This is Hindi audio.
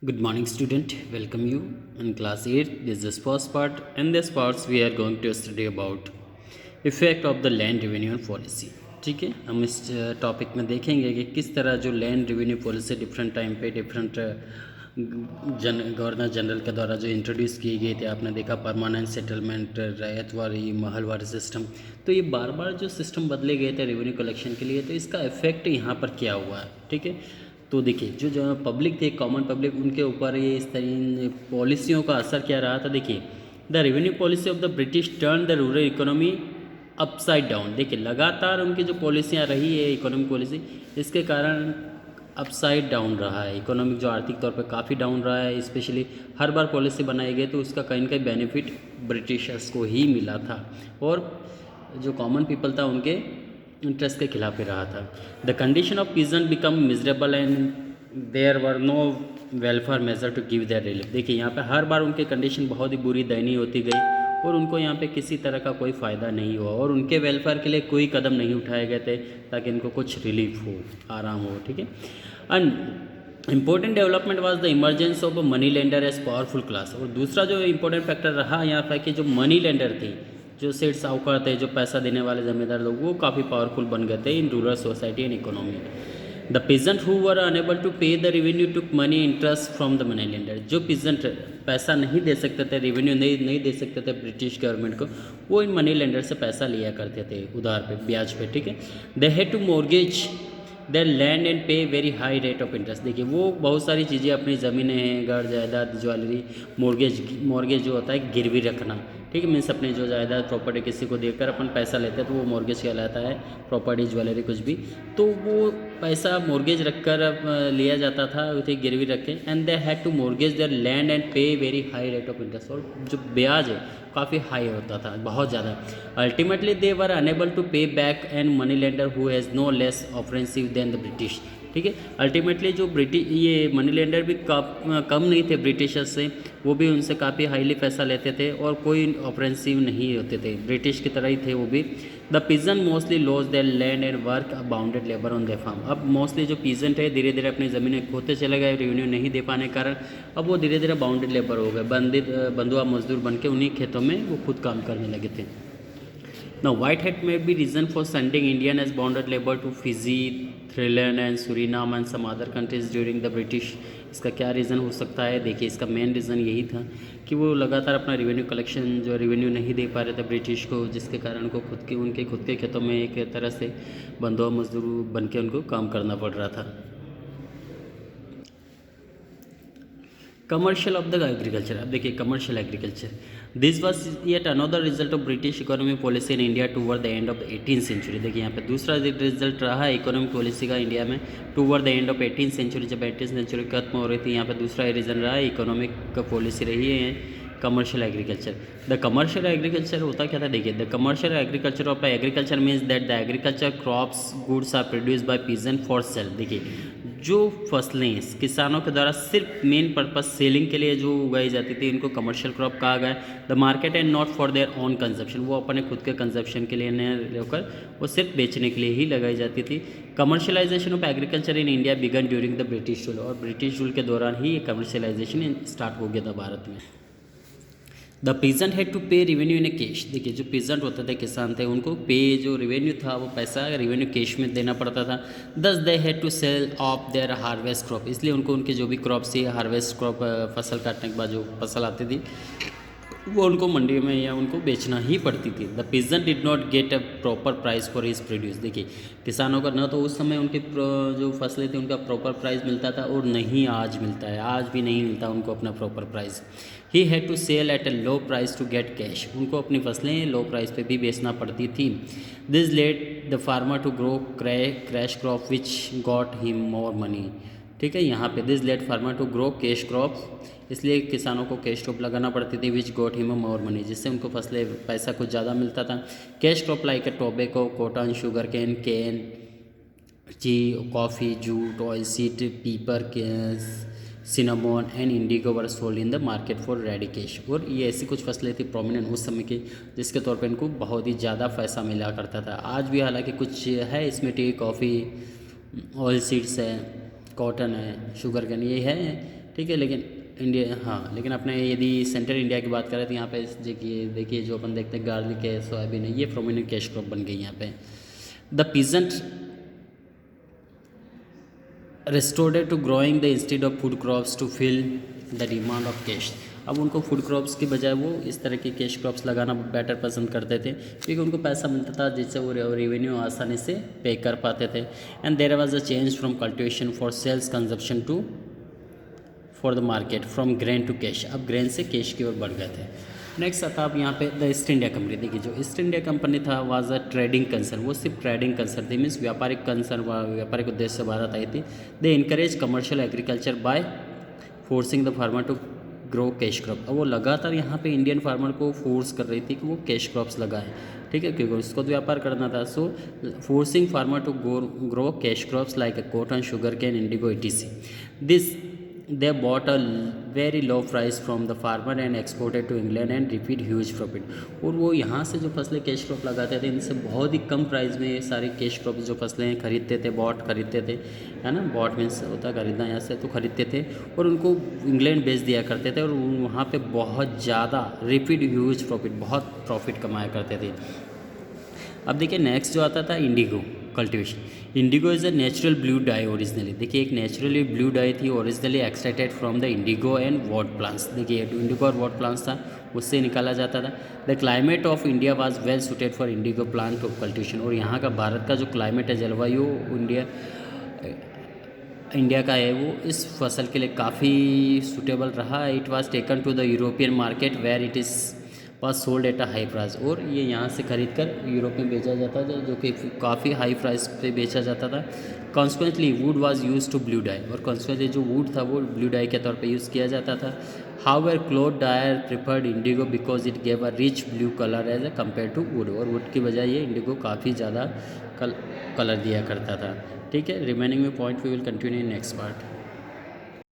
Good morning, student. Welcome you in class 8. This is the first part. In this part, we are going to study about effect of the land revenue policy. ठीक है, हम इस टॉपिक में देखेंगे कि किस तरह जो land revenue policy different time पे डिफरेंट गवर्नर जनरल के द्वारा जो इंट्रोड्यूस की गई थी। आपने देखा permanent settlement, ryotwari, Mahalwari system. तो ये बार बार जो सिस्टम बदले गए थे रेवेन्यू कलेक्शन के लिए, तो इसका इफेक्ट यहाँ पर क्या हुआ है। ठीक है, तो देखिए जो पब्लिक थे, कॉमन पब्लिक, उनके ऊपर ये इस तरह पॉलिसियों का असर क्या रहा था। देखिए, the revenue policy of the British turn the rural economy upside down. देखिए, लगातार उनकी जो पॉलिसियाँ रही है इकोनॉमिक पॉलिसी, इसके कारण अपसाइड डाउन रहा है। इकोनॉमिक जो आर्थिक तौर पे काफ़ी डाउन रहा है। स्पेशली हर बार पॉलिसी बनाई गई तो उसका कहीं ना कहीं बेनिफिट ब्रिटिशर्स को ही मिला था और जो कॉमन पीपल था उनके इंटरेस्ट के खिलाफ ही रहा था। The condition of peasant become miserable and there were no welfare measure to give their relief. देखिए, यहाँ पे हर बार उनकी कंडीशन बहुत ही बुरी, दयनीय होती गई और उनको यहाँ पे किसी तरह का कोई फ़ायदा नहीं हुआ और उनके वेलफेयर के लिए कोई कदम नहीं उठाए गए थे ताकि इनको कुछ रिलीफ हो, आराम हो। ठीक है, and important development was the emergence of money lender as powerful class. और दूसरा जो इम्पोर्टेंट फैक्टर रहा यहाँ पर कि जो मनी लेंडर थे, जो सेठ साहूकार थे, जो पैसा देने वाले जमींदार लोग, वो काफ़ी पावरफुल बन गए थे in rural society and economy. The peasant who were unable to pay the revenue took money interest from the money lender. जो पीजेंट पैसा नहीं दे सकते थे, रेवेन्यू नहीं दे सकते थे ब्रिटिश गवर्नमेंट को, वो इन मनी लेंडर से पैसा लिया करते थे उधार पे, ब्याज पे। ठीक है, they had to mortgage their land and pay very high rate of interest. देखिए, वो बहुत सारी चीज़ें, अपनी ज़मीनें हैं, घर जायदाद, ज्वेलरी, मॉर्गेज जो होता है गिरवी रखना। ठीक है, मीन्स अपनी जो जायदाद प्रॉपर्टी किसी को देकर अपन पैसा लेते हैं तो वो मॉर्गेज कहलाता है। प्रॉपर्टी, ज्वेलरी, कुछ भी, तो वो पैसा मॉर्गेज रखकर लिया जाता था, उसे गिरवी रखे। And they had to mortgage their land and pay very high rate of interest. और जो ब्याज है काफ़ी हाई होता था, बहुत ज़्यादा। Ultimately they were unable to pay back and money lender who has no less offensive than the British. ठीक है, अल्टीमेटली जो ये मनी लेंडर भी कम नहीं थे ब्रिटिशर्स से, वो भी उनसे काफ़ी हाईली पैसा लेते थे और कोई ऑफरेंसिव नहीं होते थे, ब्रिटिश की तरह ही थे वो भी। The peasant mostly lost their land and work bounded labour on their farm. अब मोस्टली जो पीजेंट है धीरे धीरे अपनी ज़मीनें खोते चले गए रेवेन्यू नहीं दे पाने के कारण। अब वो धीरे धीरे बाउंडेड लेबर हो गए, बंधुआ मजदूर बन के उन्हीं खेतों में वो खुद काम करने लगे थे। Now, Whitehead may be reason for sending Indian as bonded labor to Fiji, Thailand and Suriname and some other countries during the British। इसका क्या रीज़न हो सकता है? देखिए, इसका मेन रीज़न यही था कि वो लगातार अपना रेवेन्यू कलेक्शन, जो रेवेन्यू नहीं दे पा रहे थे ब्रिटिश को, जिसके कारण उनको उनके खुद के खेतों में एक तरह से बंधुआ मजदूर बन के उनको काम करना पड़ रहा था। Commercial of the agriculture. अब देखिए, commercial agriculture, this was yet another result of British economy policy in India toward the end of 18th century. देखिए, यहाँ पे दूसरा रिजल्ट रहा है इकोनॉमिक पॉलिसी का इंडिया में toward the end of 18th century. जब 18th सेंचुरी खत्म हो रही थी, यहाँ पे दूसरा रीजन रहा है इकोनॉमिक पॉलिसी रही है commercial agriculture. The commercial agriculture होता क्या था? देखिए, the commercial agriculture of agriculture means that the agriculture crops goods are produce by peasant for sale. देखिए, जो फसलें किसानों के द्वारा सिर्फ मेन पर्पस सेलिंग के लिए जो उगाई जाती थी, इनको कमर्शियल क्रॉप कहा गया। The market and not for their own consumption. वो अपने खुद के कंजप्शन के लिए नहीं लेकर वो सिर्फ बेचने के लिए ही लगाई जाती थी। Commercialization of agriculture in India began during the British rule. और ब्रिटिश रूल के दौरान ही ये कमर्शलाइजेशन स्टार्ट हो गया था भारत में। द पीजेंट हैड टू पे रेवेन्यू इन ए कैश। देखिए, जो पीजेंट होते थे, किसान थे, उनको पे जो रेवेन्यू था वो पैसा रेवेन्यू कैश में देना पड़ता था। Thus they had to sell off their harvest crop. इसलिए उनको उनकी जो भी क्रॉप थी, हार्वेस्ट क्रॉप, फसल काटने के बाद जो फसल आती थी, वो उनको मंडी में या उनको बेचना ही पड़ती थी। The peasant did not get a proper price for his produce. देखिए, किसानों का न तो उस समय उनकी जो फसलें थी उनका प्रॉपर प्राइस मिलता था और नहीं आज मिलता है, आज भी नहीं मिलता उनको अपना proper price. He had to sell at a low price to get cash. उनको अपनी फसलें लो प्राइस पे भी बेचना पड़ती थी। This led the farmer to grow crash crop which got him more money. ठीक है, यहाँ पे this led farmer to grow cash crop, इसलिए किसानों को कैश क्रॉप लगाना पड़ती थी, which got him more money, जिससे उनको फसलें पैसा कुछ ज़्यादा मिलता था। Cash crop like a tobacco, cotton, sugar cane, tea, coffee, jute, oil seed, pepper, cinnamon and indigo were sold in the market for ready cash. और ये ऐसी कुछ फसलें थी प्रोमिनेंट उस समय की, जिसके तौर पे इनको बहुत ही ज़्यादा पैसा मिला करता था। आज भी हालांकि कुछ है इसमें, टी, कॉफ़ी, ऑयल सीड्स है, कॉटन है, शुगर कैन, ये है। ठीक है। लेकिन इंडिया, हाँ, लेकिन अपने यदि सेंट्रल इंडिया की बात करें तो यहाँ पे देखिए जो अपन देखते हैं गार्लिक है, सोयाबीन है, ये प्रोमिनेंट कैश क्रॉप बन गई यहाँ पे। The peasant resorted to growing the instead of food crops to fill the demand of cash। अब उनको फूड क्रॉप्स की बजाय वो इस तरह की कैश क्रॉप्स लगाना बेटर पसंद करते थे, क्योंकि उनको पैसा मिलता था जिससे वो रेवेन्यू आसानी से पे कर पाते थे। And there was a change from cultivation for sales consumption to for the market from grain to cash. अब ग्रेन से कैश की ओर बढ़ गए थे। नेक्स्ट आता अब यहाँ पे द ईस्ट इंडिया कंपनी। देखिए जो ईस्ट इंडिया कंपनी था वाज अ ट्रेडिंग कंसर्न, वो सिर्फ ट्रेडिंग कंसर्न थी, मीन्स व्यापारिक कंसर्न, व्यापारिक उद्देश्य से भारत आई थी। They encourage commercial agriculture by forcing the farmer to grow cash crop. अब वो लगातार यहाँ पे इंडियन फार्मर को फोर्स कर रही थी कि वो कैश क्रॉप्स लगाएं, ठीक है, क्योंकि उसको तो व्यापार करना था। So forcing farmer to grow cash crops like cotton, sugar cane, indigo etc। This they bought a very low price from the farmer and exported to England and reaped huge profit। और वो यहाँ से जो फसलें कैश क्रॉप लगाते थे इनसे बहुत ही कम प्राइस में ये सारी कैश क्रॉप जो फसलें खरीदते थे, बॉट खरीदते थे, है ना, बॉट मीन्स होता है खरीदना, यहाँ से तो खरीदते थे और उनको इंग्लैंड बेच दिया करते थे और वहाँ पे बहुत ज़्यादा रिपीड ह्यूज प्रॉफिट, बहुत प्रॉफिट कमाया करते थे। अब देखिए नेक्स्ट जो आता था Indigo cultivation. Indigo is a natural blue die originally. देखिए एक नेचुरली ब्लू डाई थी originally extracted from the Indigo and what plants. देखिए इंडिगो और वॉट प्लांट्स था, उससे निकाला जाता था। The climate of India was well suited for Indigo plant cultivation. और यहाँ का भारत का जो क्लाइमेट है, जलवायु इंडिया का है, वो इस फसल के लिए काफ़ी सूटेबल रहा। It was taken to the European market where it is was sold at a high price. और ये यहाँ से खरीद कर यूरोप में बेचा जाता था, जो कि काफ़ी हाई प्राइस पे बेचा जाता था। Consequently woad was use to blue dye. और कॉन्सिक्वेंटली जो वुड था वो ब्लू डाई के तौर पे यूज़ किया जाता था। However cloth dyer preferred indigo because it gave a rich blue colour as a compare to woad. और वुड की बजाय ये इंडिगो काफ़ी ज़्यादा कलर दिया करता था, ठीक है। रिमेनिंग में point we will continue in next part.